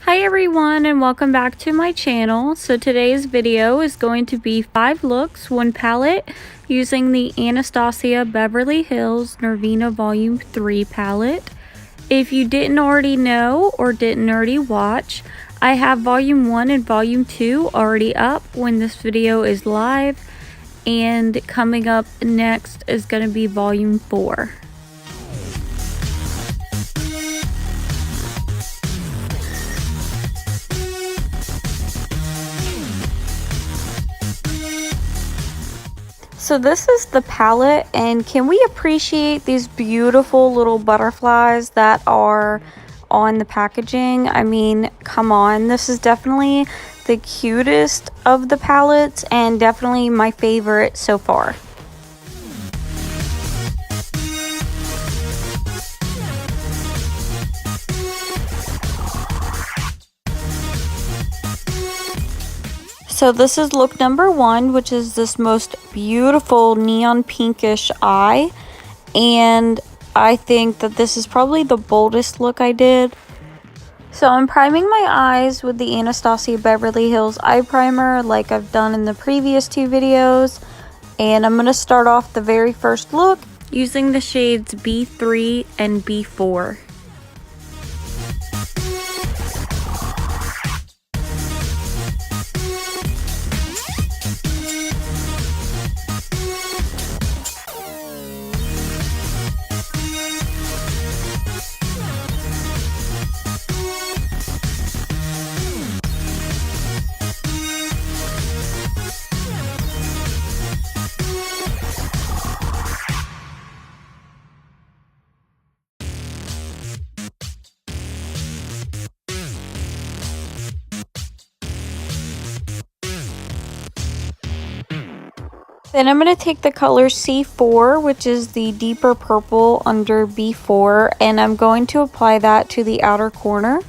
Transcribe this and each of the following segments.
Hi everyone and welcome back to my channel. So today's video is going to be 5 looks, 1 palette using the Anastasia Beverly Hills Norvina Volume 3 palette. If you didn't already know or didn't already watch, I have Volume 1 and Volume 2 already up when this video is live, and coming up next is going to be Volume 4. So this is the palette, and can we appreciate these beautiful little butterflies that are on the packaging? I mean, come on, this is definitely the cutest of the palettes and definitely my favorite so far. So this is look number 1, which is this most beautiful neon pinkish eye, and I think that this is probably the boldest look I did. So I'm priming my eyes with the Anastasia Beverly Hills Eye Primer like I've done in the previous 2 videos, and I'm going to start off the very first look using the shades B3 and B4. Then I'm going to take the color C4, which is the deeper purple under B4, and I'm going to apply that to the outer corner.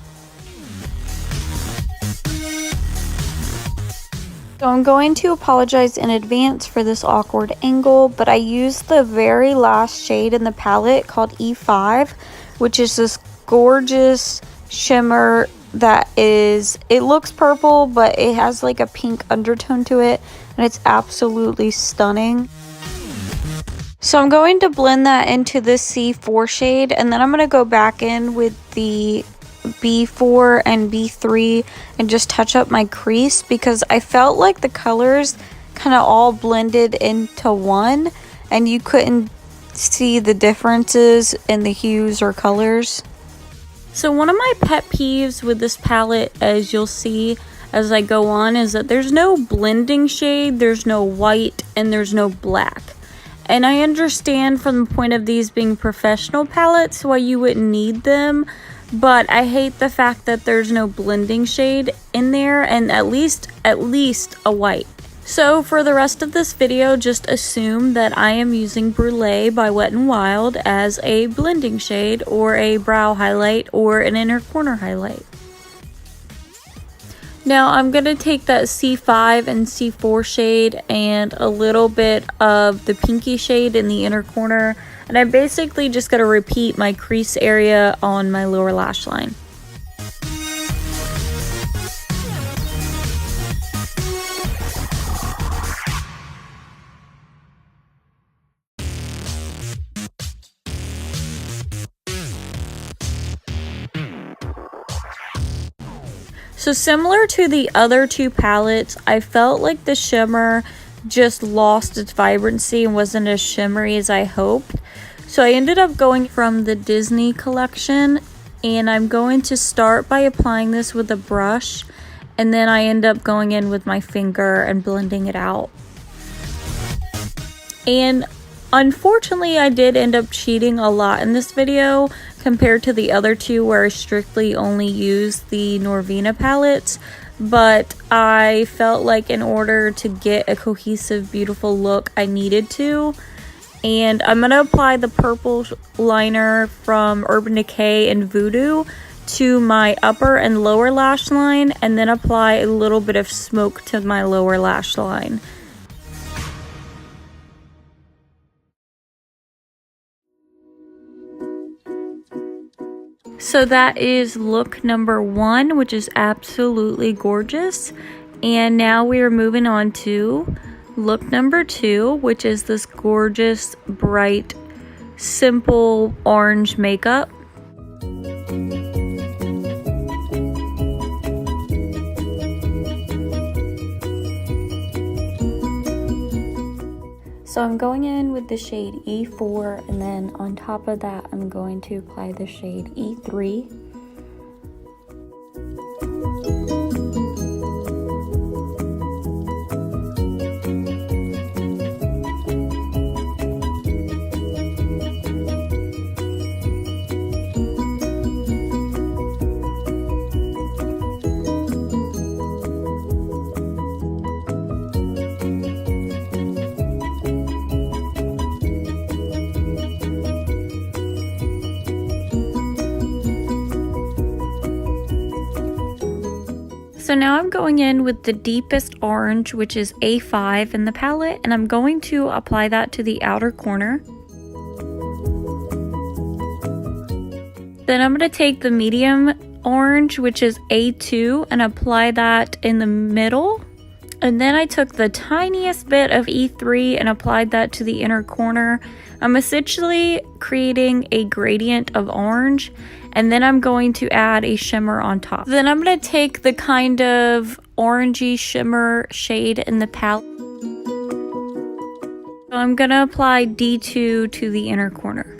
So I'm going to apologize in advance for this awkward angle, but I used the very last shade in the palette called E5, which is this gorgeous shimmer that it looks purple, but it has like a pink undertone to it, and it's absolutely stunning. So I'm going to blend that into this C4 shade, and then I'm going to go back in with the B4 and B3 and just touch up my crease, because I felt like the colors kind of all blended into one and you couldn't see the differences in the hues or colors. So one of my pet peeves with this palette, as you'll see as I go on, is that there's no blending shade, there's no white, and there's no black. And I understand from the point of these being professional palettes why you wouldn't need them, but I hate the fact that there's no blending shade in there, and at least a white. So for the rest of this video, just assume that I am using Brulee by Wet n Wild as a blending shade or a brow highlight or an inner corner highlight. Now I'm going to take that C5 and C4 shade and a little bit of the pinky shade in the inner corner, and I'm basically just going to repeat my crease area on my lower lash line. So similar to the other 2 palettes, I felt like the shimmer just lost its vibrancy and wasn't as shimmery as I hoped. So I ended up going from the Disney collection, and I'm going to start by applying this with a brush, and then I end up going in with my finger and blending it out. And unfortunately, I did end up cheating a lot in this video compared to the other 2 where I strictly only used the Norvina palettes, but I felt like in order to get a cohesive, beautiful look, I needed to. And I'm going to apply the purple liner from Urban Decay and Voodoo to my upper and lower lash line, and then apply a little bit of smoke to my lower lash line. So that is look number 1, which is absolutely gorgeous. And now we are moving on to look number 2, which is this gorgeous, bright, simple orange makeup. So I'm going in with the shade E4, and then on top of that I'm going to apply the shade E3. So now I'm going in with the deepest orange, which is A5 in the palette, and I'm going to apply that to the outer corner. Then I'm going to take the medium orange, which is A2, and apply that in the middle. And then I took the tiniest bit of E3 and applied that to the inner corner. I'm essentially creating a gradient of orange, and then I'm going to add a shimmer on top. Then I'm going to take the kind of orangey shimmer shade in the palette. So I'm going to apply D2 to the inner corner.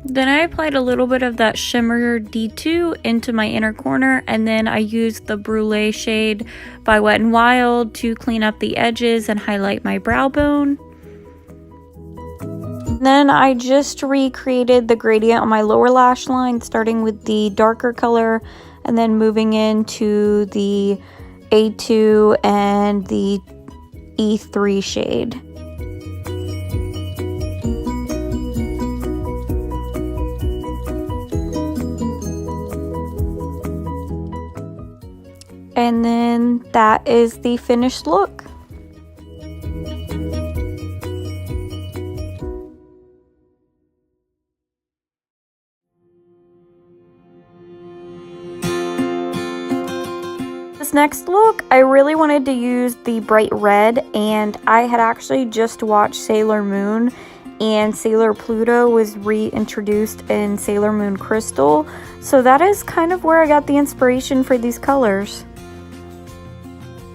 Then I applied a little bit of that shimmer D2 into my inner corner, and then I used the Brulee shade by Wet n Wild to clean up the edges and highlight my brow bone. Then I just recreated the gradient on my lower lash line, starting with the darker color and then moving into the A2 and the E3 shade. And then that is the finished look. This next look, I really wanted to use the bright red, and I had actually just watched Sailor Moon, and Sailor Pluto was reintroduced in Sailor Moon Crystal. So that is kind of where I got the inspiration for these colors.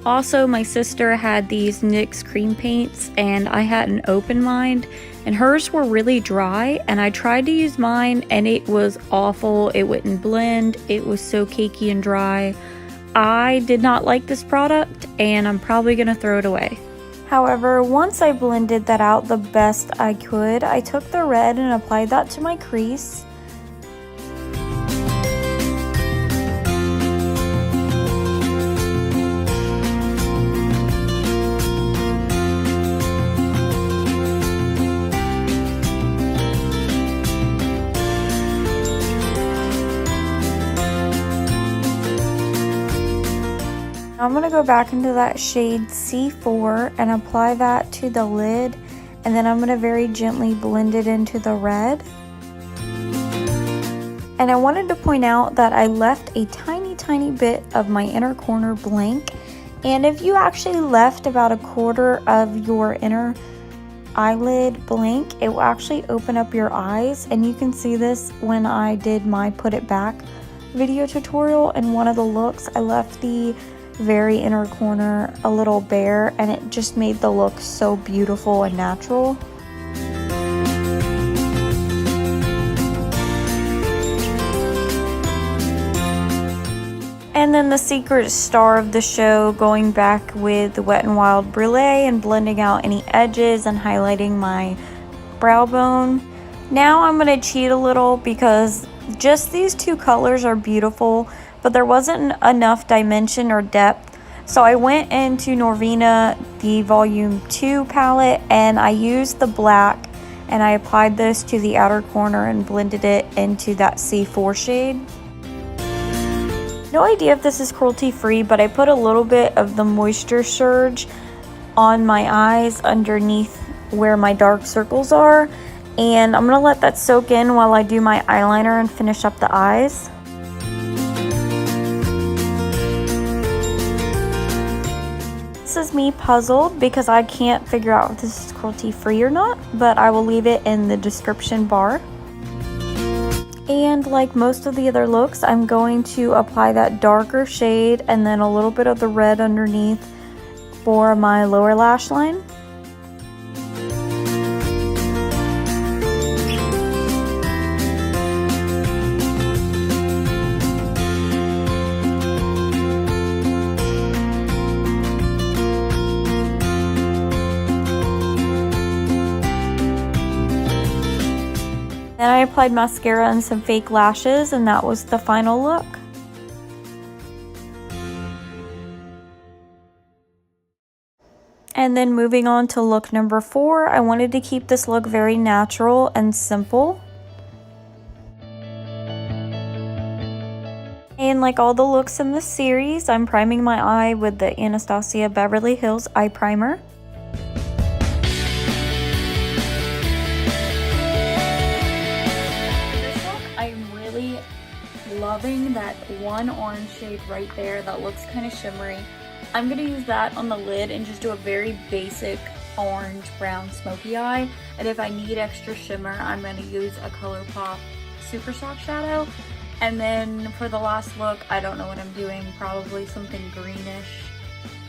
Also, my sister had these NYX cream paints, and I had an open mind, and hers were really dry, and I tried to use mine and it was awful. It wouldn't blend. It was so cakey and dry. I did not like this product, and I'm probably gonna throw it away. However, once I blended that out the best I could, I took the red and applied that to my crease. I'm going to go back into that shade C4 and apply that to the lid, and then I'm going to very gently blend it into the red. And I wanted to point out that I left a tiny bit of my inner corner blank, and if you actually left about a quarter of your inner eyelid blank, it will actually open up your eyes, and you can see this when I did my put it back video tutorial. In one of the looks, I left the very inner corner a little bare, and it just made the look so beautiful and natural. And then the secret star of the show, going back with the Wet n Wild Brulee and blending out any edges and highlighting my brow bone. Now I'm going to cheat a little because just these two colors are beautiful, but there wasn't enough dimension or depth. So I went into Norvina, the Volume 2 palette, and I used the black, and I applied this to the outer corner and blended it into that C4 shade. No idea if this is cruelty free, but I put a little bit of the moisture surge on my eyes underneath where my dark circles are, and I'm gonna let that soak in while I do my eyeliner and finish up the eyes. This is me puzzled because I can't figure out if this is cruelty free or not, but I will leave it in the description bar. And like most of the other looks, I'm going to apply that darker shade and then a little bit of the red underneath for my lower lash line. Then I applied mascara and some fake lashes, and that was the final look. And then moving on to look number 4, I wanted to keep this look very natural and simple. And like all the looks in this series, I'm priming my eye with the Anastasia Beverly Hills Eye Primer. Loving that one orange shade right there that looks kind of shimmery. I'm going to use that on the lid and just do a very basic orange brown smoky eye, and if I need extra shimmer I'm going to use a Colourpop Super Soft Shadow. And then for the last look, I don't know what I'm doing, probably something greenish,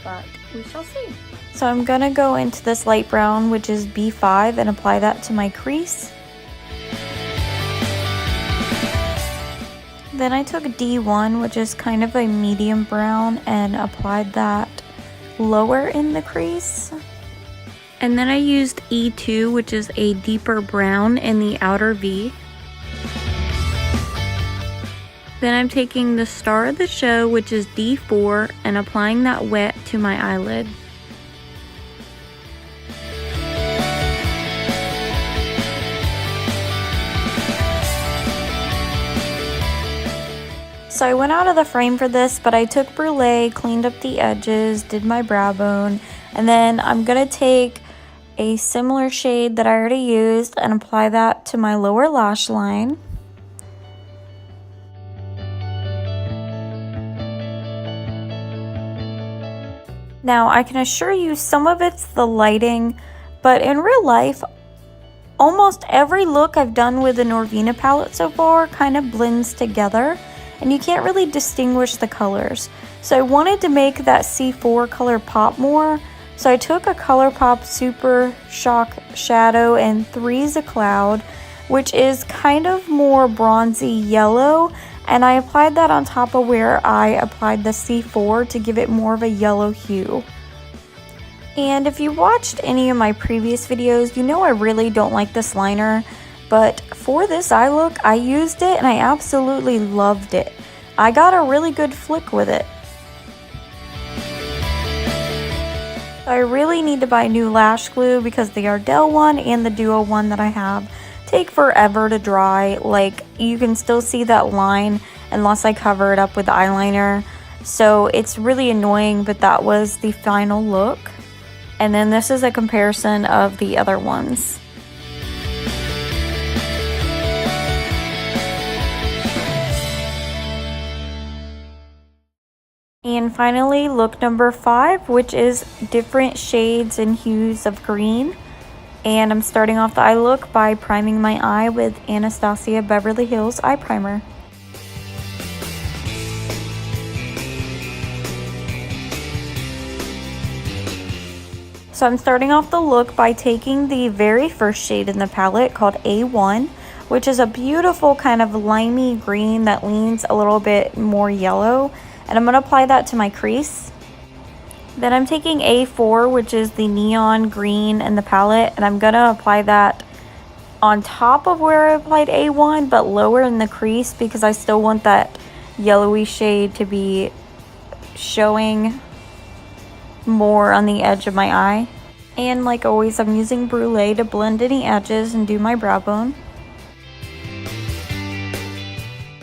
but we shall see. So I'm going to go into this light brown, which is B5, and apply that to my crease. Then I took D1, which is kind of a medium brown, and applied that lower in the crease. And then I used E2, which is a deeper brown in the outer V. Then I'm taking the star of the show, which is D4, and applying that wet to my eyelid. So I went out of the frame for this, but I took Brulee, cleaned up the edges, did my brow bone, and then I'm going to take a similar shade that I already used and apply that to my lower lash line. Now I can assure you some of it's the lighting, but in real life, almost every look I've done with the Norvina palette so far kind of blends together, and you can't really distinguish the colors. So I wanted to make that C4 color pop more. So I took a Colourpop Super Shock Shadow and Three's a Cloud, which is kind of more bronzy yellow, and I applied that on top of where I applied the C4 to give it more of a yellow hue. And if you watched any of my previous videos, you know I really don't like this liner. But for this eye look, I used it and I absolutely loved it. I got a really good flick with it. I really need to buy new lash glue because the Ardell one and the Duo one that I have take forever to dry. Like, you can still see that line unless I cover it up with eyeliner. So it's really annoying, but that was the final look. And then this is a comparison of the other ones. And finally, look number 5, which is different shades and hues of green. And I'm starting off the eye look by priming my eye with Anastasia Beverly Hills Eye Primer. So I'm starting off the look by taking the very first shade in the palette called A1, which is a beautiful kind of limey green that leans a little bit more yellow. And I'm going to apply that to my crease. Then I'm taking A4, which is the neon green in the palette, and I'm going to apply that on top of where I applied A1, but lower in the crease because I still want that yellowy shade to be showing more on the edge of my eye. And like always, I'm using Brulee to blend any edges and do my brow bone.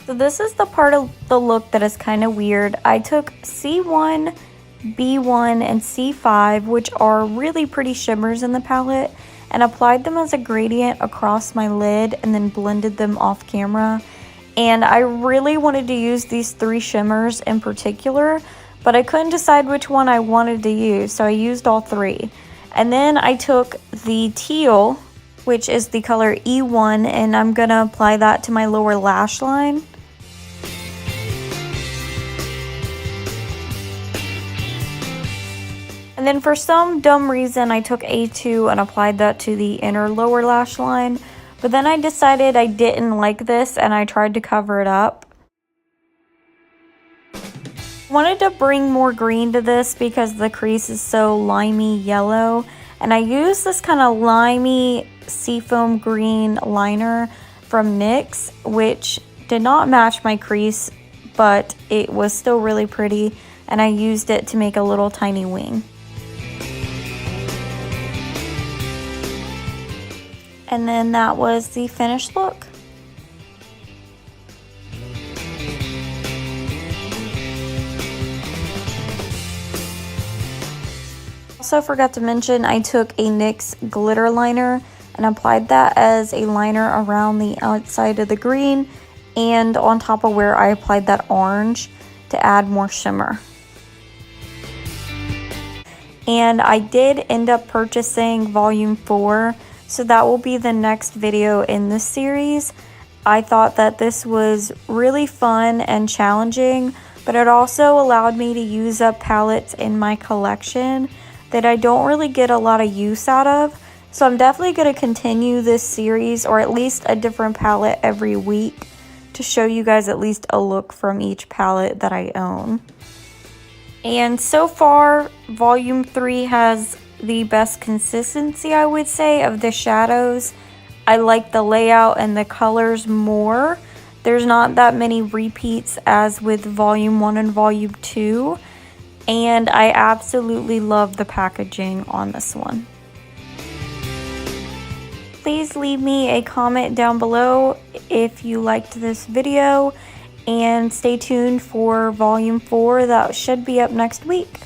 So this is the part of the look that is kind of weird. I took C1, B1, and C5, which are really pretty shimmers in the palette, and applied them as a gradient across my lid and then blended them off camera. And I really wanted to use these 3 shimmers in particular, but I couldn't decide which one I wanted to use, so I used all 3. And then I took the teal, which is the color E1, and I'm gonna apply that to my lower lash line. And then for some dumb reason, I took A2 and applied that to the inner lower lash line. But then I decided I didn't like this and I tried to cover it up. I wanted to bring more green to this because the crease is so limey yellow. And I used this kind of limey seafoam green liner from NYX, which did not match my crease, but it was still really pretty. And I used it to make a little tiny wing. And then that was the finished look. Also forgot to mention, I took a NYX glitter liner and applied that as a liner around the outside of the green and on top of where I applied that orange to add more shimmer. And I did end up purchasing volume 4. So that will be the next video in this series. I thought that this was really fun and challenging, but it also allowed me to use up palettes in my collection that I don't really get a lot of use out of. So I'm definitely going to continue this series, or at least a different palette every week, to show you guys at least a look from each palette that I own. And so far, volume 3 has the best consistency, I would say, of the shadows. I like the layout and the colors more. There's not that many repeats as with volume 1 and volume 2, and I absolutely love the packaging on this one. Please leave me a comment down below if you liked this video, and stay tuned for volume 4 that should be up next week.